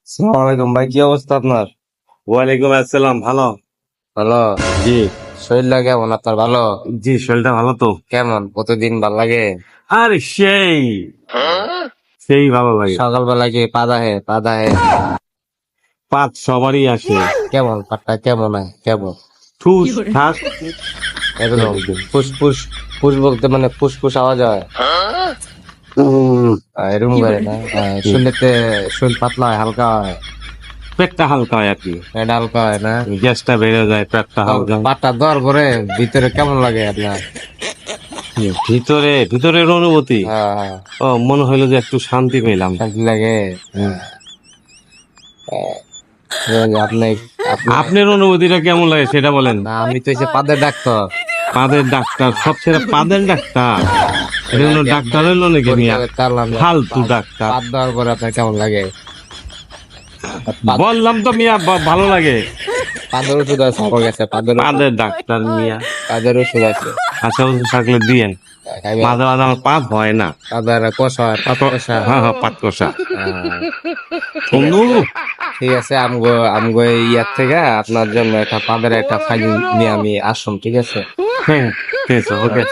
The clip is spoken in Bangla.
সালাম আলাইকুম ভাই, কি অবস্থা আপনার? ওয়ালাইকুম আসসালাম। ভালো? ভালো। জি। শরীরটা কেমন আপনার? ভালো। জি, শরীরটা ভালো তো। কেমন, প্রতিদিন ভালো লাগে? আরে সেই সেই ভালো লাগে। সকালবেলা কি পা দাহে? পাত সবারই আসে। কেমন পাটটা, কেমন হয়, কেমন? ঠুস ঠাস এরকম ফুসফুস, ফুস বলতে মানে ফুসফুস আওয়াজ হয়? এরকম করে না? শুনতে শুন পাতলা হয়, হালকা হয়? পেটটা হালকা হয় আর কি। এটা হালকা হয় না? গ্যাসটা বেড়ে যায়, পেটটা হালকা হয়। পাটটা দেওয়ার পরে ভিতরে কেমন লাগে আপনার? ভিতরে ভিতরের অনুভূতি হ্যাঁ, ও মনে হইলো যে একটু শান্তি পেলাম। শান্তি লাগে। হুম। আপনি আপনি আপনার অনুভূতিটা কেমন লাগে সেটা বলেন। না, আমি তো এসে পাদের ডাক্তার। পাদের ডাক্তার, সবচেয়ে পাদের ডাক্তার। এটা কোনো ডাক্তার হইলো নাকি মিয়া? ফালতু ডাক্তার। পাদ দেওয়ার পরে আপনার কেমন লাগে? বললাম তো মিয়া, ভালো লাগে। পাদের ওষুধ আছে আমার কাছে, পাদের ডাক্তার মিয়া। পাদের ওষুধ আছে। আচ্ছা, ওষুধ থাকলে দিয়েন। মাঝে মাঝে আমার পাত হয় না। পাদের কষা হয়, পাত কষা। হ্যাঁ হ্যাঁ, পাত কষা। ঠিক বন্ধু, ঠিক আছে, আমগো আমগো ইয়ার থেকে আপনার জন্য একটা পাদের একটা ফাইল নিয়ে আমি আসুন, ঠিক আছে? হ্যাঁ ঠিক আছে, ওকে।